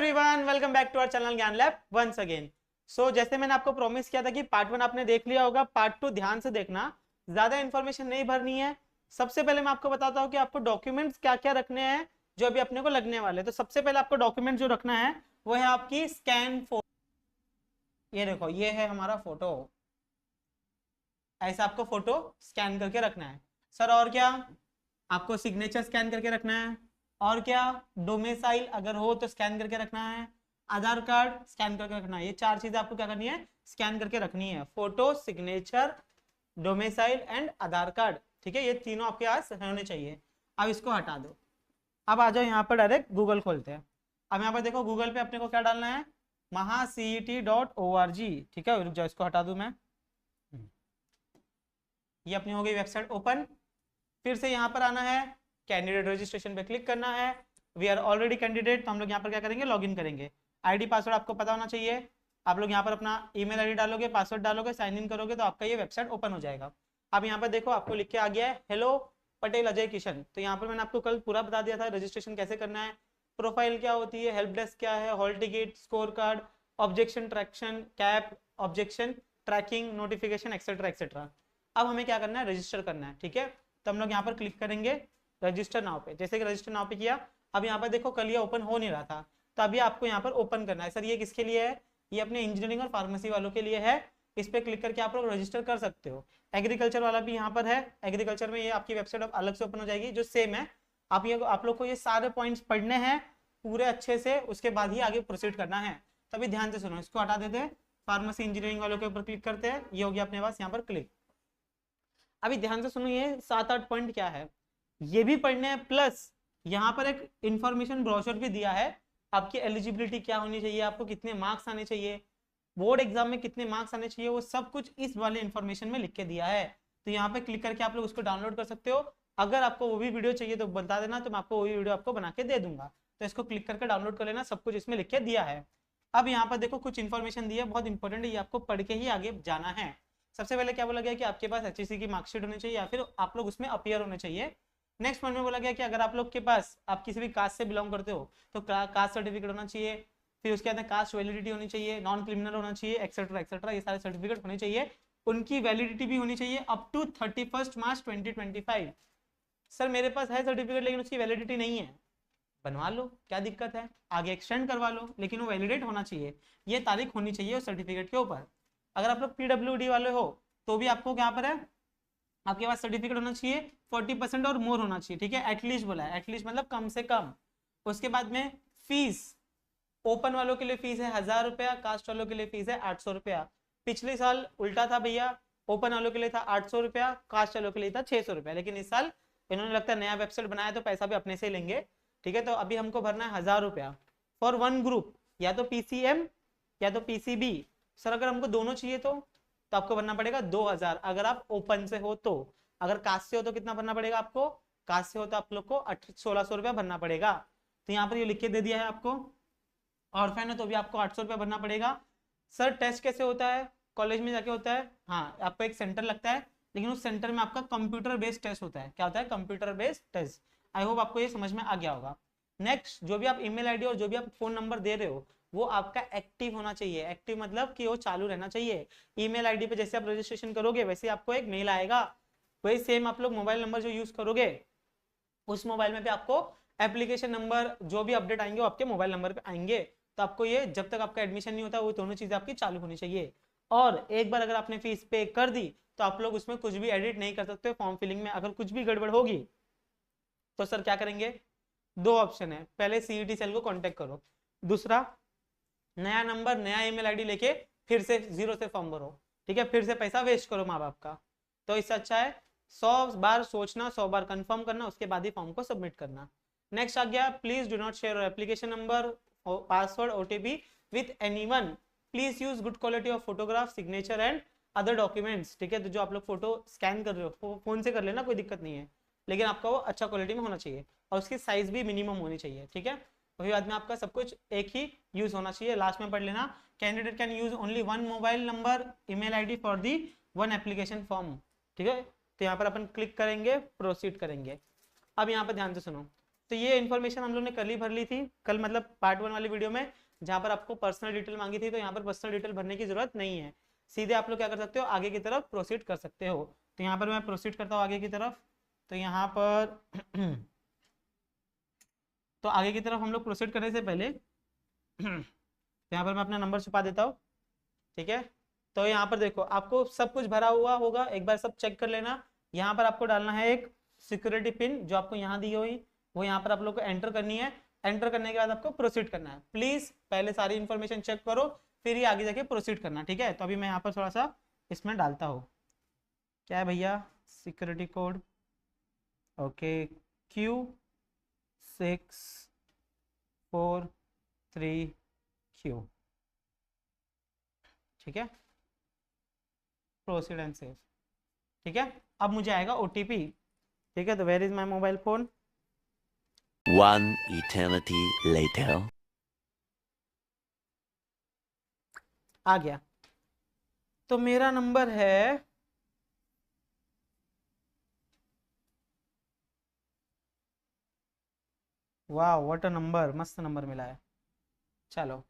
Everyone, welcome back to our channel Gyan lab once again. So जैसे मैंने आपको promise किया था कि पार्ट 1 आपने देख लिया होगा, पार्ट 2 ध्यान से देखना, ज्यादा इन्फॉर्मेशन नहीं भरनी है। सबसे पहले मैं आपको बताता हूँ कि आपको डॉक्यूमेंट्स क्या क्या रखने हैं जो अभी अपने को लगने वाले। तो सबसे पहले आपको डॉक्यूमेंट जो रखना है वो है आपकी स्कैन फोटो। ये देखो, ये है हमारा फोटो। ऐसा आपको फोटो स्कैन करके रखना है सर। और क्या, आपको सिग्नेचर स्कैन करके रखना है। और क्या, डोमिसाइल अगर हो तो स्कैन करके रखना है। आधार कार्ड स्कैन करके रखना है। ये 4 चीजें आपको क्या करनी है, स्कैन करके रखनी है। Photo, signature, domicile and Aadhaar card. ठीक है, ये तीनों आपके पास होने चाहिए। अब इसको हटा दो। अब आ जाओ यहाँ पर, डायरेक्ट गूगल खोलते हैं। अब यहाँ पर देखो, गूगल पे अपने को क्या डालना है, mahacet.org। ठीक है, रुक जाओ, इसको हटा दूं मैं। ये अपनी हो गई वेबसाइट ओपन। फिर से यहाँ पर आना है, कैंडिडेट रजिस्ट्रेशन पे क्लिक करना है। वी आर ऑलरेडी कैंडिडेट, तो हम लोग यहाँ पर क्या करेंगे, लॉगिन करेंगे। आईडी पासवर्ड आपको पता होना चाहिए। आप लोग यहाँ पर अपना ईमेल आईडी डालोगे, पासवर्ड डालोगे, साइन इन करोगे तो आपका ये वेबसाइट ओपन हो जाएगा। अब यहाँ पर देखो, आपको लिख के आ गया है हेलो पटेल अजय किशन। तो यहाँ पर मैंने आपको कल पूरा बता दिया था रजिस्ट्रेशन कैसे करना है, प्रोफाइल क्या होती है, हेल्प डेस्क क्या है, hall ticket, score card, objection traction, cap, objection tracking, notification, etcetera etcetera. अब हमें क्या करना है, रजिस्टर करना है। ठीक है, तो हम लोग यहाँ पर क्लिक करेंगे रजिस्टर नाउ पे। जैसे कि रजिस्टर नाउ पे किया, अब यहाँ पर देखो कल ये ओपन हो नहीं रहा था, तो अभी आपको यहाँ पर ओपन करना है। सर ये किसके लिए है, ये अपने इंजीनियरिंग और फार्मेसी वालों के लिए है। इस पर क्लिक करके आप लोग रजिस्टर कर सकते हो। एग्रीकल्चर वाला भी यहाँ पर है। एग्रीकल्चर में ये आपकी वेबसाइट अलग से ओपन हो जाएगी जो सेम है। आप लोग को ये सारे पॉइंट्स पढ़ने हैं पूरे अच्छे से, उसके बाद ही आगे प्रोसीड करना है। तभी ध्यान से सुनो, इसको हटा देते हैं, फार्मेसी इंजीनियरिंग वालों के ऊपर क्लिक करते हैं। ये हो गया अपने पास यहाँ पर क्लिक। अभी ध्यान से सुनो, ये 7-8 पॉइंट क्या है ये भी पढ़ने हैं, प्लस यहाँ पर एक इंफॉर्मेशन ब्रोशर भी दिया है। आपकी एलिजिबिलिटी क्या होनी चाहिए, आपको कितने मार्क्स आने चाहिए, बोर्ड एग्जाम में कितने मार्क्स आने चाहिए, वो सब कुछ इस वाले इंफॉर्मेशन में लिख के दिया है। तो यहाँ पे क्लिक करके आप लोग उसको डाउनलोड कर सकते हो। अगर आपको वो भी वीडियो चाहिए तो बता देना, तो मैं आपको वो भी वीडियो आपको बना के दे दूंगा। तो इसको क्लिक करके डाउनलोड कर लेना, सब कुछ इसमें लिख के दिया है। अब यहाँ पर देखो कुछ इन्फॉर्मेशन दी है, बहुत इंपॉर्टेंट है, ये आपको पढ़ के ही आगे जाना है। सबसे पहले क्या बोला गया कि आपके पास एचईसी की मार्कशीट होनी चाहिए या फिर आप लोग उसमें अपीयर होने चाहिए। नेक्स्ट पॉइंट में बोला गया कि अगर आप लोग के पास, आप किसी भी कास्ट से बिलोंग करते हो तो कास्ट सर्टिफिकेट होना चाहिए। फिर उसके बाद कास्ट वैलिडिटी होनी चाहिए, नॉन क्रिमिनल होना चाहिए, एक्सेट्रा एक्सेट्रा, ये सारे सर्टिफिकेट होने चाहिए। उनकी वैलिडिटी भी होनी चाहिए अप टू 31 मार्च 2025। सर मेरे पास है सर्टिफिकेट लेकिन उसकी वैलिडिटी नहीं है, बनवा लो, क्या दिक्कत है, आगे एक्सटेंड करवा लो, लेकिन वो वैलिडेट होना चाहिए, ये तारीख होनी चाहिए उस सर्टिफिकेट के ऊपर। अगर आप लोग पीडब्ल्यूडी वाले हो तो भी आपको क्या पर है, आपके पास सर्टिफिकेट होना चाहिए 40% और मोर होना चाहिए। ठीक है, एटलीस्ट बोला है, एटलीस्ट मतलब कम से कम। उसके बाद में फीस, ओपन वालों के लिए फीस है 1000 रुपया, कास्ट वालों के लिए फीस है 800 रुपया। पिछले साल उल्टा था भैया, ओपन वालों के लिए था 800 रुपया, कास्ट वालों के लिए था 600 रुपया, लेकिन इस साल इन्होंने लगता है नया वेबसाइट बनाया तो पैसा भी अपने से लेंगे। ठीक है, तो अभी हमको भरना है 1000 रुपया फॉर वन ग्रुप, या तो पीसीएम या तो पीसीबी। सर अगर हमको दोनों चाहिए तो आपको भरना पड़ेगा 2000, अगर आप ओपन से हो तो। अगर कास्ट से हो तो कितना भरना पड़ेगा आपको, कास्ट से हो तो आप लोग को 1600 रुपया भरना पड़ेगा। तो यहाँ पर ये लिख के दे दिया है आपको। ऑर्फेन है तो भी आपको 800 रुपया भरना पड़ेगा। सर टेस्ट कैसे होता है, कॉलेज में जाके होता है, हाँ आपको एक सेंटर लगता है, लेकिन उस सेंटर में आपका कंप्यूटर बेस्ड टेस्ट होता है। क्या होता है, computer based test. I hope आपको ये समझ में आ गया होगा। नेक्स्ट, जो भी आप ईमेल आईडी और जो भी आप फोन नंबर दे रहे हो वो आपका एक्टिव होना चाहिए। एक्टिव मतलब कि वो चालू रहना चाहिए। ईमेल आईडी पे जैसे आप रजिस्ट्रेशन करोगे वैसे आपको एक मेल आएगा, वही सेम आप लोग मोबाइल नंबर जो यूज करोगे उस मोबाइल में भी आपको एप्लीकेशन नंबर जो भी अपडेट आएंगे वो आपके मोबाइल नंबर पे आएंगे। तो आपको ये, जब तक आपका एडमिशन नहीं होता वो दोनों चीजें आपकी चालू होनी चाहिए। और एक बार अगर आपने फीस पे कर दी तो आप लोग उसमें कुछ भी एडिट नहीं कर सकते। फॉर्म फिलिंग में अगर कुछ भी गड़बड़ होगी तो सर क्या करेंगे, 2 ऑप्शन है, पहले सीईटी सेल को कांटेक्ट करो, दूसरा नया नंबर नया ईमेल आईडी लेके फिर से 0 से फॉर्म भरो। ठीक है, फिर से पैसा वेस्ट करो माँ बाप का। तो इससे अच्छा है 100 बार सोचना, 100 बार कंफर्म करना, उसके बाद ही फॉर्म को सबमिट करना। नेक्स्ट आ गया, please do not share your application number, password, OTP with anyone. Please use good quality of photograph, signature and other documents. ठीक है, तो जो आप लोग फोटो स्कैन कर रहे हो फोन से कर लेना, कोई दिक्कत नहीं है, लेकिन आपका वो अच्छा क्वालिटी में होना चाहिए और उसकी साइज भी मिनिमम होनी चाहिए। ठीक है, वही बाद में आपका सब कुछ एक ही यूज होना चाहिए। लास्ट में पढ़ लेना, candidate can use only one mobile number email ID for the one application form. ठीक है, तो यहाँ पर अपन क्लिक करेंगे, प्रोसीड करेंगे। अब यहाँ पर ध्यान से सुनो, तो ये इन्फॉर्मेशन हम लोग ने कल ही भर ली थी, कल मतलब पार्ट 1 वाली वीडियो में, जहाँ पर आपको पर्सनल डिटेल मांगी थी। तो यहाँ पर पर्सनल डिटेल भरने की जरूरत नहीं है, सीधे आप लोग क्या कर सकते हो, आगे की तरफ प्रोसीड कर सकते हो। तो यहाँ पर मैं प्रोसीड करता हूँ आगे की तरफ। तो यहाँ पर तो आगे की तरफ हम लोग प्रोसीड करने से पहले यहाँ पर मैं अपना नंबर छुपा देता हूँ, ठीक है। तो यहाँ पर देखो आपको सब कुछ भरा हुआ होगा, एक बार सब चेक कर लेना। यहाँ पर आपको डालना है एक सिक्योरिटी पिन जो आपको यहाँ दी हुई, वो यहाँ पर आप लोग को एंटर करनी है। एंटर करने के बाद आपको प्रोसीड करना है। प्लीज पहले सारी इंफॉर्मेशन चेक करो, फिर ही आगे जाके प्रोसीड करना, ठीक है। तो अभी मैं यहाँ पर थोड़ा सा इसमें डालता हूँ, क्या है भैया, सिक्योरिटी कोड, ओके, Q643Q, ठीक है, प्रोसीड एंड सेव, ठीक है। अब मुझे आएगा OTP, ठीक है। तो where is my mobile phone, 1 eternity later. आ गया। तो मेरा नंबर है वाह व्हाट अ नंबर, मस्त नंबर मिला है। चलो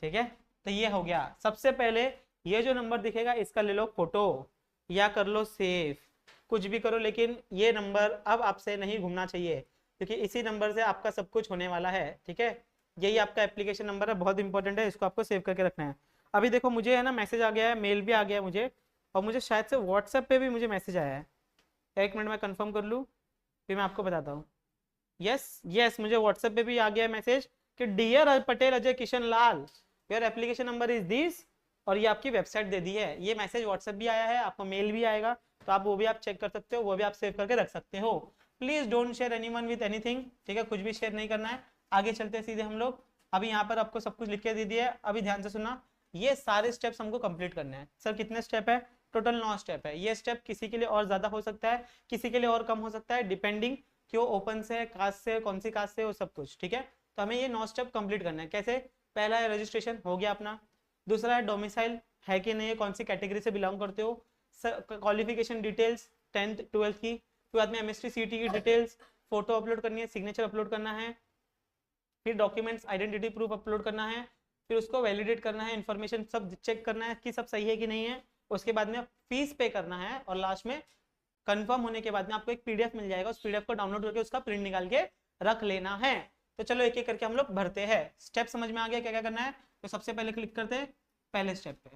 ठीक है, तो ये हो गया। सबसे पहले ये जो नंबर दिखेगा इसका ले लो फोटो या कर लो सेव, कुछ भी करो, लेकिन ये नंबर अब आपसे नहीं घूमना चाहिए, क्योंकि इसी नंबर से आपका सब कुछ होने वाला है, ठीक है। यही आपका एप्लीकेशन नंबर है, बहुत इंपॉर्टेंट है, इसको आपको सेव करके रखना है। अभी देखो मुझे है ना मैसेज आ गया है, मेल भी आ गया है मुझे, और मुझे शायद से व्हाट्सएप पे भी मुझे मैसेज आया है। एक मिनट में कंफर्म कर लूँ, फिर मैं आपको बताता हूँ। यस यस, मुझे व्हाट्सएप पे भी आ गया मैसेज कि dear Patel Ajay Kishan Lal, your application number is this, और ये आपकी वेबसाइट दे दी है। ये मैसेज व्हाट्सएप भी आया है, आपको मेल भी आएगा, तो आप वो भी आप चेक कर सकते हो, वो भी आप सेव करके रख सकते हो। Please don't share anyone with anything, ठीक है, कुछ भी शेयर नहीं करना है। आगे चलते हैं सीधे हम लोग। अभी यहाँ पर आपको सब कुछ लिख के दे दिया है, अभी ध्यान से सुनना, ये सारे स्टेप्स हमको कंप्लीट करने हैं। सर कितने स्टेप है, टोटल 9 स्टेप है। ये स्टेप किसी के लिए और ज्यादा हो सकता है, किसी के लिए और कम हो सकता है, डिपेंडिंग क्यों ओपन से है, कास्ट से, कौन सी कास्ट से, वो सब कुछ, ठीक है। तो हमें ये 9 स्टेप कंप्लीट करना है। कैसे, पहला है रजिस्ट्रेशन, हो गया अपना। दूसरा है डोमिसाइल है कि नहीं है, कौन सी कैटेगरी से बिलोंग करते हो, क्वालिफिकेशन डिटेल्स 10th 12th की, फिर बाद में MST CT की डिटेल्स, फोटो अपलोड करनी है, सिग्नेचर अपलोड करना है, फिर डॉक्यूमेंट्स आइडेंटिटी प्रूफ अपलोड करना है, फिर उसको वैलिडेट करना है, इन्फॉर्मेशन सब चेक करना है कि सब सही है कि नहीं है। उसके बाद में फीस पे करना है, और लास्ट में कंफर्म होने के बाद में आपको एक PDF मिल जाएगा, उस PDF को डाउनलोड करके उसका प्रिंट निकाल के रख लेना है। तो चलो एक एक करके हम लोग भरते हैं। स्टेप समझ में आ गया क्या क्या करना है। तो सबसे पहले क्लिक करते हैं पहले स्टेप पे।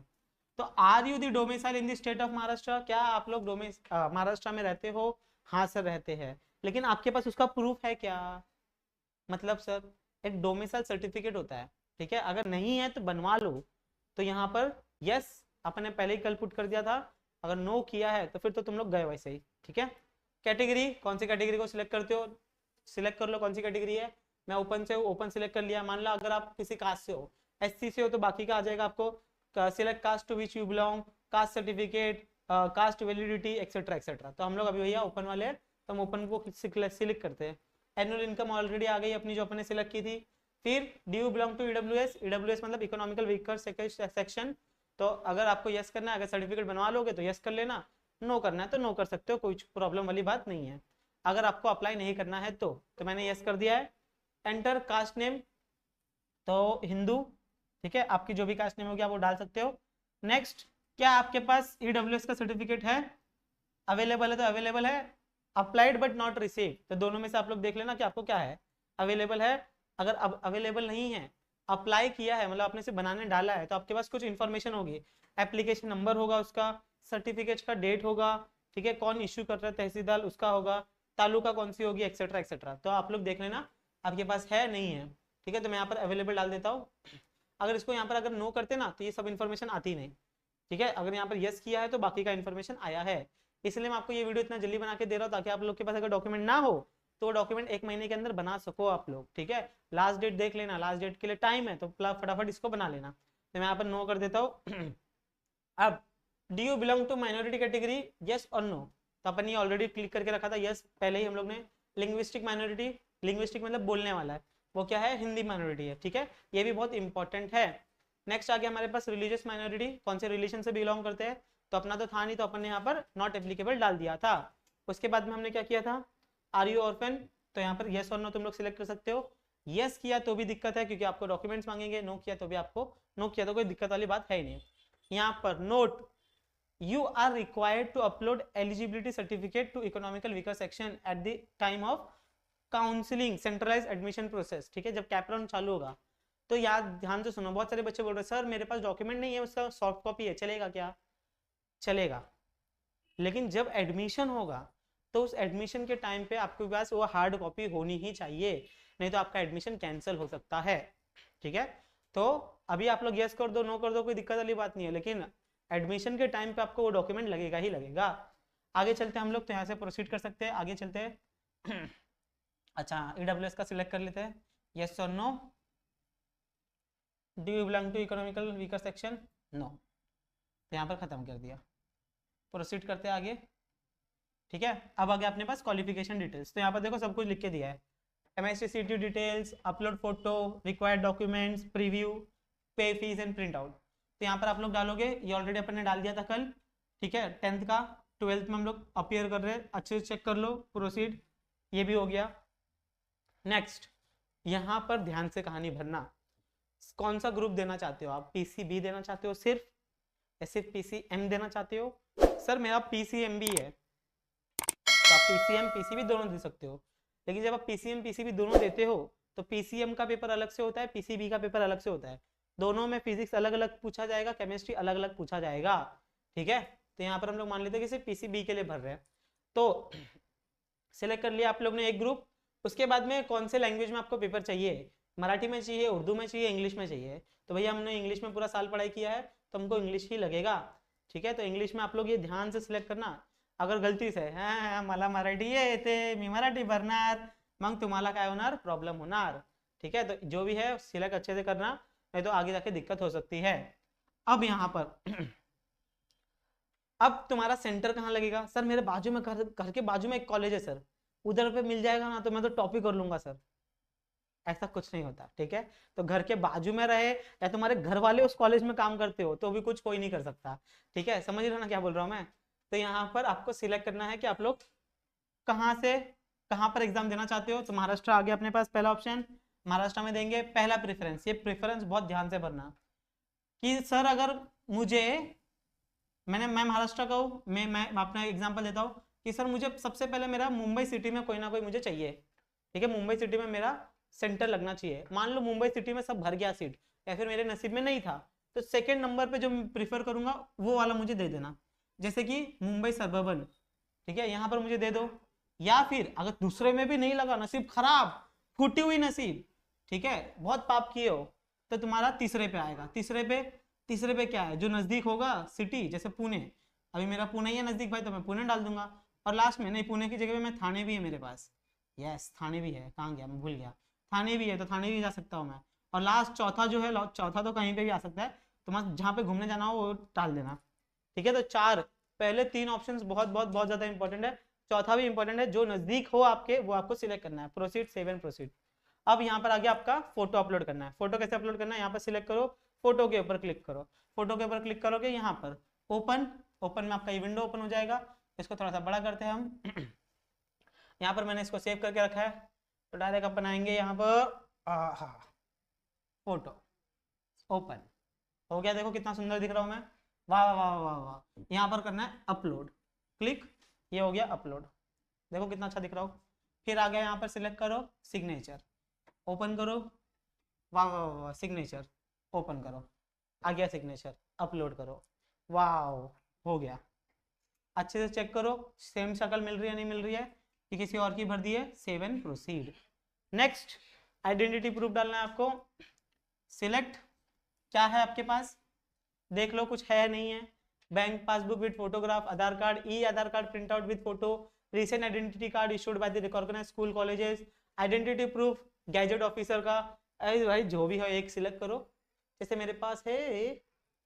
तो are you the domicile in the state of Maharashtra, क्या आप लोग महाराष्ट्र में रहते हो। हाँ सर रहते हैं, लेकिन आपके पास उसका प्रूफ है क्या, मतलब सर एक डोमिसाइल सर्टिफिकेट होता है, ठीक है, अगर नहीं है तो बनवा लो। तो यहाँ पर यस अपने पहले ही कल पुट कर दिया था, अगर नो किया है तो फिर तो तुम लोग गए वैसे ही, ठीक है। कैटेगरी, कौन सी कैटेगरी को सिलेक्ट करते हो, सिलेक्ट कर लो कौन सी कैटेगरी है। मैं ओपन से ओपन सिलेक्ट कर लिया। मान लो अगर आप किसी कास्ट से हो, SC से हो, तो बाकी का आ जाएगा आपको, select caste to which you belong, caste certificate, caste validity etcetera etcetera. तो हम लोग अभी भैया ओपन वाले हैं, तो हम ओपन को सिलेक्ट करते हैं। एनुअल इनकम ऑलरेडी आ गई अपनी, जो अपने सिलेक्ट की थी। फिर do you belong to EWS मतलब इकोनॉमिकल वीकर सेक्शन। तो अगर आपको यस करना है, अगर सर्टिफिकेट बनवा लोगे तो यस कर लेना, नो करना है तो नो कर सकते हो, कोई प्रॉब्लम वाली बात नहीं है। अगर आपको अप्लाई नहीं करना है तो मैंने यस कर दिया है। एंटर कास्ट नेम, तो हिंदू, ठीक है, आपकी जो भी कास्ट नेम होगी आप वो डाल सकते हो। नेक्स्ट, क्या आपके पास EWS का सर्टिफिकेट है, अवेलेबल है तो अवेलेबल है, अप्लाइड बट नॉट रिसीव, तो दोनों में से आप लोग देख लेना कि आपको क्या है, अवेलेबल है। अगर अब अवेलेबल नहीं है, अप्लाई किया है मतलब आपने से बनाने डाला है, तो आपके पास कुछ इन्फॉर्मेशन होगी, एप्लीकेशन नंबर होगा उसका, सर्टिफिकेट का डेट होगा, ठीक है, कौन इश्यू कर रहा है तहसीलदार उसका होगा, तालुका कौन सी होगी एक्सेट्रा एक्सेट्रा। तो आप लोग देख लेना आपके पास है नहीं है, ठीक है। तो मैं यहाँ पर अवेलेबल डाल देता हूँ। अगर इसको यहाँ पर अगर नो करते ना तो ये सब इन्फॉर्मेशन आती नहीं, ठीक है। अगर यहाँ पर यस किया है तो बाकी का इन्फॉर्मेशन आया है, इसलिए मैं आपको ये वीडियो इतना जल्दी बना के दे रहा हूँ, ताकि आप लोग के पास अगर डॉक्यूमेंट ना हो तो वो डॉक्यूमेंट 1 महीने के अंदर बना सको आप लोग, ठीक है। लास्ट डेट देख लेना, लास्ट डेट के लिए टाइम है, तो फटाफट इसको बना लेना। तो मैं यहाँ पर नो कर देता हूँ। अब do you belong to minority category, yes और नो, तो अपन ये ऑलरेडी क्लिक करके रखा था, यस पहले ही हम लोग ने। लिंग्विस्टिक माइनॉरिटी, लिंग्विस्टिक मतलब बोलने वाला है, वो क्या है, हिंदी माइनॉरिटी है, ठीक है, ये भी बहुत इंपॉर्टेंट है। नेक्स्ट आ गया हमारे पास रिलीजियस माइनॉरिटी, कौन से रिलीजन से बिलोंग करते हैं, तो अपना तो था नहीं, तो अपन ने यहाँ पर नॉट एप्लीकेबल डाल दिया था। उसके बाद में हमने क्या किया था, आर यू ऑर्फन, तो यहाँ पर यस और नो तुम लोग सिलेक्ट कर सकते हो। यस किया तो भी दिक्कत है क्योंकि आपको डॉक्यूमेंट्स मांगेंगे, नो किया तो भी आपको, नो किया तो कोई दिक्कत वाली बात है ही नहीं। यहाँ पर note, you are required to upload eligibility certificate to economical weaker section at the time of counseling centralized admission process। ठीक है, जब कैपराउन चालू होगा तो याद ध्यान से सुनो। बहुत सारे बच्चे बोल रहे हैं सर मेरे पास डॉक्यूमेंट नहीं है, उसका सॉफ्ट कॉपी है, चलेगा क्या? चलेगा, लेकिन जब एडमिशन होगा तो उस एडमिशन के टाइम पे आपके पास वो हार्ड कॉपी होनी ही चाहिए, नहीं तो आपका एडमिशन कैंसिल हो सकता है। ठीक है, तो अभी आप लोग यस कर दो, नो कर दो, कोई दिक्कत वाली बात नहीं है, लेकिन एडमिशन के टाइम पे आपको वो डॉक्यूमेंट लगेगा ही लगेगा। आगे चलते हैं हम लोग, तो यहाँ से प्रोसीड कर सकते हैं, आगे चलते हैं। अच्छा, ईडब्ल्यूएस का सिलेक्ट कर लेते हैं, यस और no. Do you belong to economical weaker section? No, तो यहाँ पर खत्म कर दिया। प्रोसीड करते हैं आगे। ठीक है, अब आगे अपने पास क्वालिफिकेशन डिटेल्स, तो यहाँ पर देखो सब कुछ लिख के दिया है। MSc CT details, upload photo, required documents, preview, पे फीस एंड प्रिंट आउट। तो यहाँ पर आप लोग डालोगे, ये ऑलरेडी अपन ने डाल दिया था कल। ठीक है, 10th का 12th में हम लोग अपीयर कर रहे हैं, अच्छे से चेक कर लो। प्रोसीड, ये भी हो गया। नेक्स्ट, यहाँ पर ध्यान से कहानी भरना, कौन सा ग्रुप देना चाहते हो आप? PCB देना चाहते हो सिर्फ, या सिर्फ PCM देना चाहते हो? सर मेरा PCM भी है, तो आप PCM PCB दोनों दे सकते हो, लेकिन जब आप PCM PCB दोनों देते हो तो PCM का पेपर अलग से होता है, PCB का पेपर अलग से होता है। दोनों में फिजिक्स अलग अलग पूछा जाएगा, केमिस्ट्री अलग अलग पूछा जाएगा। ठीक है, तो यहाँ पर हम लोग मान लेते हैं कि सिर्फ PCB के लिए भर रहे हैं। तो सिलेक्ट कर लिया आप लोग ने एक ग्रुप। उसके बाद में कौन से लैंग्वेज में आपको पेपर चाहिए? मराठी में चाहिए, उर्दू में चाहिए, इंग्लिश में चाहिए? तो भैया हमने इंग्लिश में पूरा साल पढ़ाई किया है तो हमको इंग्लिश ही लगेगा। ठीक है, तो इंग्लिश में आप लोग ये ध्यान से सिलेक्ट करना। अगर गलती से मला मराठी येते, मी मराठी भरणार, मग तुम्हाला काय होणार? प्रॉब्लेम होणार। ठीक है, तो जो भी है सिलेक्ट अच्छे से करना, नहीं तो आगे जाके दिक्कत हो सकती है। अब यहाँ पर अब तुम्हारा सेंटर कहाँ लगेगा? सर मेरे बाजू में, घर के बाजू में एक कॉलेज है सर, उधर पे मिल जाएगा ना तो मैं तो टॉप ही कर लूंगा सर। ऐसा कुछ नहीं होता। ठीक है, तो घर के बाजू में रहे या तुम्हारे घर वाले उस कॉलेज में काम करते हो तो भी कुछ कोई नहीं कर सकता। ठीक है, समझ रहे हो ना क्या बोल रहा हूँ मैं? तो यहाँ पर आपको सिलेक्ट करना है कि आप लोग कहाँ से कहाँ पर एग्जाम देना चाहते हो। तो महाराष्ट्र आ गया अपने पास, पहला ऑप्शन महाराष्ट्र में देंगे। पहला प्रेफरेंस, ये प्रेफरेंस बहुत ध्यान से भरना कि सर अगर मुझे, मैं महाराष्ट्र का हूँ, मैं अपना एग्जांपल देता हूँ कि सर मुझे सबसे पहले मेरा मुंबई सिटी में कोई ना कोई मुझे चाहिए। ठीक है, मुंबई सिटी में मेरा सेंटर लगना चाहिए। मान लो मुंबई सिटी में सब भर गया सीट, या फिर मेरे नसीब में नहीं था, तो सेकंड नंबर पे जो प्रीफर करूंगा वो वाला मुझे दे देना, जैसे कि मुंबई सबर्बन। ठीक है, यहाँ पर मुझे दे दो। या फिर अगर दूसरे में भी नहीं लगा, नसीब खराब, फूटी हुई नसीब, ठीक है, बहुत पाप किए हो, तो तुम्हारा तीसरे पे आएगा। तीसरे पे क्या है? जो नजदीक होगा सिटी, जैसे पुणे, अभी मेरा पुणे ही है नजदीक भाई, तो मैं पुणे डाल दूंगा। और लास्ट में, नहीं पुणे की जगह पे मैं थाने भी है मेरे पास, यस थाने भी है, कहाँ गया मैं भूल गया, थाने भी है, तो थाने भी जा सकता हूँ मैं। और लास्ट चौथा जो है, चौथा तो कहीं पे भी आ सकता है, तुम्हारा जहाँ पे घूमने जाना हो वो डाल देना। ठीक है, तो चार, पहले तीन ऑप्शंस बहुत बहुत बहुत ज्यादा इंपॉर्टेंट है, चौथा भी इंपॉर्टेंट है, जो नजदीक हो आपके वो आपको सिलेक्ट करना है। Proceed, save and proceed. अब यहाँ पर आगे आपका फोटो अपलोड करना है। फोटो कैसे अपलोड करना है? यहाँ पर सिलेक्ट करो, फोटो के ऊपर क्लिक करो। फोटो के ऊपर क्लिक करोगे, यहाँ पर ओपन में आपका ये विंडो ओपन हो जाएगा। इसको थोड़ा सा बड़ा करते हैं हम। यहाँ पर मैंने इसको सेव करके रखा है, तो डायरेक्ट अपन आएंगे यहाँ पर, फोटो ओपन हो गया। देखो कितना सुंदर दिख रहा हूँ मैं, वाह वाह वाह वाह। यहाँ पर करना है अपलोड, क्लिक, ये हो गया अपलोड। देखो कितना अच्छा दिख रहा हूँ। फिर आ गया, यहाँ पर सिलेक्ट करो सिग्नेचर, ओपन करो, वाह वाह वाह, सिग्नेचर ओपन करो, आ गया सिग्नेचर, अपलोड करो, वाह हो गया। अच्छे से चेक करो सेम शक्ल मिल रही है नहीं मिल रही है, कि किसी और की भर दी है। Save and proceed. Next, identity proof डालना है आपको। सिलेक्ट, क्या है आपके पास, देख लो कुछ है नहीं है। Bank passbook with photograph, Aadhaar card, e Aadhaar card print out with photo, recent identity card issued by the recognised school colleges, identity proof gazette officer का। अरे भाई जो भी है एक सिलेक्ट करो, जैसे मेरे पास है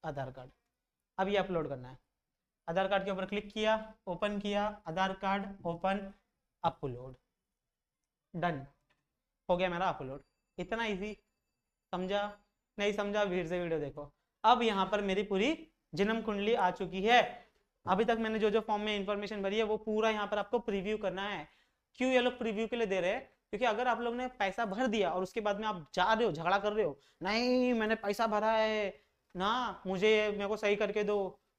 आधार कार्ड। अब ये अपलोड करना है। आधार कार्ड के ऊपर क्लिक किया, ओपन किया, आधार कार्ड ओपन, अपलोड, डन हो गया मेरा अपलोड। इतना इजी, समझा? नहीं समझा फिर से वीडियो देखो। अब यहाँ पर मेरी पूरी जन्म कुंडली आ चुकी है। अभी तक मैंने जो जो फॉर्म में इंफॉर्मेशन भरी है वो पूरा यहाँ पर आपको प्रीव्यू करना है। क्यों ये लोग प्रीव्यू के लिए दे रहे हैं? क्योंकि अगर आप लोग ने पैसा भर दिया और उसके बाद में आप जा रहे हो झगड़ा कर रहे हो, नहीं मैंने पैसा भरा है ना, मेरे को सही करके दो,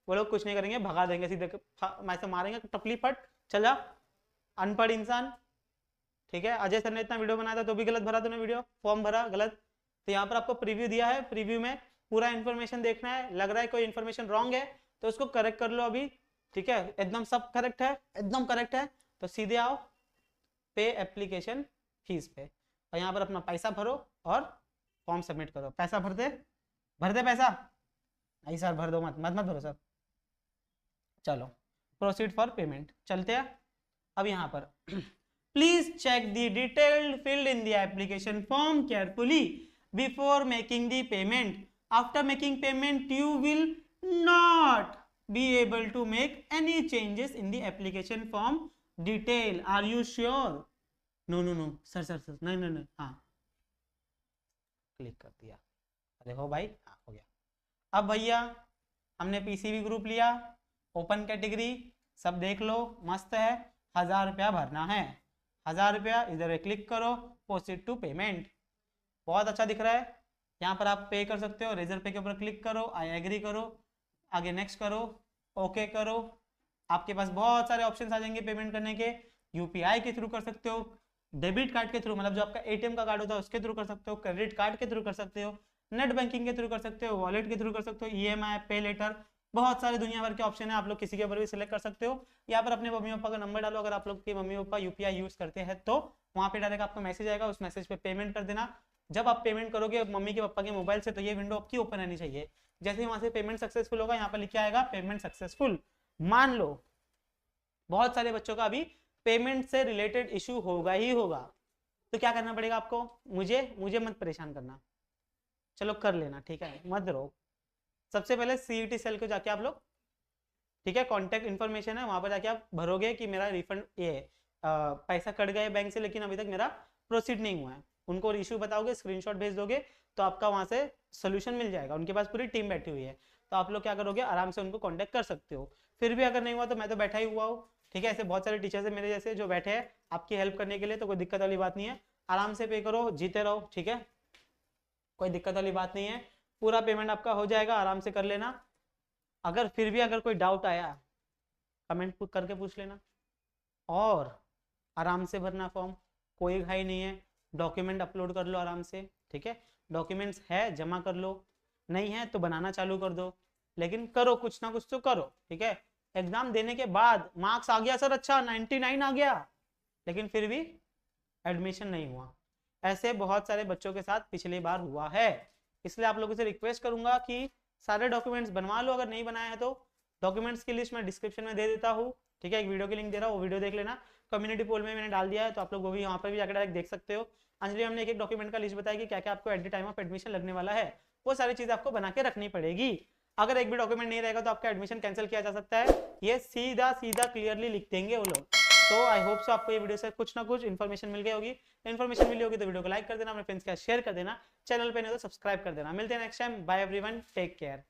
वो लोग कुछ नहीं करेंगे, भगा देंगे सीधे, ऐसे मारेंगे टपली फट, चल जा अनपढ़ इंसान। ठीक है, अजय सर ने इतना वीडियो बनाया था तो भी गलत भरा तूने वीडियो, फॉर्म भरा गलत। तो यहाँ पर आपको प्रीव्यू दिया है, प्रीव्यू में पूरा इन्फॉर्मेशन देखना है, लग रहा है कोई इन्फॉर्मेशन रॉन्ग है तो उसको करेक्ट कर लो अभी। ठीक है, एकदम सब करेक्ट है, एकदम करेक्ट है, तो सीधे आओ पे एप्लीकेशन फीस पे, और यहाँ पर अपना पैसा भरो और फॉर्म सबमिट करो। पैसा भरते पैसा नहीं सर भर दो, मत मत मत भरो सर। चलो प्रोसीड फॉर पेमेंट, चलते हैं। अब यहाँ पर please check the detailed field in the application form carefully before making the payment. After making payment you will not be able to make any changes in the application form detail. Are you sure? No sir नहीं हाँ click कर दिया, देखो भाई हाँ हो गया। अब भैया हमने पीसीबी ग्रुप लिया, ओपन कैटेगरी सब देख लो, मस्त है। 1000 रुपया भरना है, 1000 रुपया, इधर क्लिक करो, प्रोसीड टू पेमेंट, बहुत अच्छा दिख रहा है। यहाँ पर आप पे कर सकते हो, रेजर पे के ऊपर क्लिक करो, आई एग्री करो, आगे नेक्स्ट करो, ओके करो। आपके पास बहुत सारे ऑप्शंस आ जाएंगे पेमेंट करने के। यूपीआई के थ्रू कर सकते हो, डेबिट कार्ड के थ्रू, मतलब जो आपका एटीएम का कार्ड होता है उसके थ्रू कर सकते हो, क्रेडिट कार्ड के थ्रू कर सकते हो, नेट बैंकिंग के थ्रू कर सकते हो, वॉलेट के थ्रू कर सकते हो, ईएमआई, पे लेटर, बहुत सारे दुनिया भर के ऑप्शन है, आप लोग किसी के ऊपर भी सिलेक्ट कर सकते हो। यहाँ पर अपने मम्मी पापा का नंबर डालो, अगर आप लोग के मम्मी पापा यूपीआई यूज करते हैं तो वहाँ पे डायरेक्ट आपको मैसेज आएगा, उस मैसेज पे पेमेंट कर देना। जब आप पेमेंट करोगे मम्मी के पापा के मोबाइल से तो ये विंडो आपकी ओपन रहनी चाहिए। जैसे ही वहां से पेमेंट सक्सेसफुल होगा, यहाँ पर लिखा आएगा पेमेंट सक्सेसफुल। मान लो बहुत सारे बच्चों का अभी पेमेंट से रिलेटेड इशू होगा ही होगा, तो क्या करना पड़ेगा आपको? मुझे मत परेशान करना, चलो कर लेना, ठीक है, मत रोक। सबसे पहले सीईटी सेल को जाके आप लोग, ठीक है, कॉन्टैक्ट इन्फॉर्मेशन है वहां पर जाके आप भरोगे कि मेरा रिफंड पैसा कट गया बैंक से लेकिन अभी तक मेरा प्रोसीड नहीं हुआ है। उनको इशू बताओगे, स्क्रीनशॉट भेज दोगे तो आपका वहां से सोल्यूशन मिल जाएगा। उनके पास पूरी टीम बैठी हुई है, तो आप लोग क्या करोगे, आराम से उनको कांटेक्ट कर सकते हो। फिर भी अगर नहीं हुआ तो मैं तो बैठा ही हुआ हूँ, ठीक है, ऐसे बहुत सारे टीचर्स है मेरे जैसे जो बैठे हैं आपकी हेल्प करने के लिए, तो कोई दिक्कत वाली बात नहीं है, आराम से पे करो, जीते रहो, ठीक है, कोई दिक्कत वाली बात नहीं है, पूरा पेमेंट आपका हो जाएगा, आराम से कर लेना। अगर फिर भी अगर कोई डाउट आया कमेंट करके पूछ लेना, और आराम से भरना फॉर्म, कोई घाई नहीं है, डॉक्यूमेंट अपलोड कर लो आराम से, ठीक है, डॉक्यूमेंट्स है जमा कर लो, नहीं है तो बनाना चालू कर दो, लेकिन करो कुछ ना कुछ तो करो, ठीक है। एग्जाम देने के बाद मार्क्स आ गया सर, अच्छा 99 आ गया, लेकिन फिर भी एडमिशन नहीं हुआ, ऐसे बहुत सारे बच्चों के साथ पिछली बार हुआ है। इसलिए आप लोगों से रिक्वेस्ट करूंगा कि सारे डॉक्यूमेंट्स बनवा लो, अगर नहीं बनाया है तो डॉक्यूमेंट्स की लिस्ट मैं डिस्क्रिप्शन में दे देता हूँ, ठीक है, एक वीडियो की लिंक दे रहा हूँ, वो वीडियो देख लेना। कम्युनिटी पोल में मैंने डाल दिया है, तो आप लोग वो भी वहाँ पर भी जाकर डायरेक्ट देख सकते हो। अंजलि हमने एक डॉक्यूमेंट का लिस्ट बताया कि क्या क्या आपको at the time of admission लगने वाला है, वो सारी चीजें आपको बना के रखनी पड़ेगी। अगर एक भी डॉक्यूमेंट नहीं रहेगा तो आपका एडमिशन कैंसिल किया जा सकता है, ये सीधा सीधा क्लियरली लिख देंगे वो लोग। तो आई होप सो आपको ये वीडियो से कुछ ना कुछ इन्फॉर्मेशन मिल गई होगी। इन्फॉर्मेशन मिली होगी तो वीडियो को लाइक कर देना, अपने फ्रेंड्स के साथ शेयर कर देना, चैनल पे नहीं तो सब्सक्राइब कर देना। मिलते हैं next time, bye everyone, take care.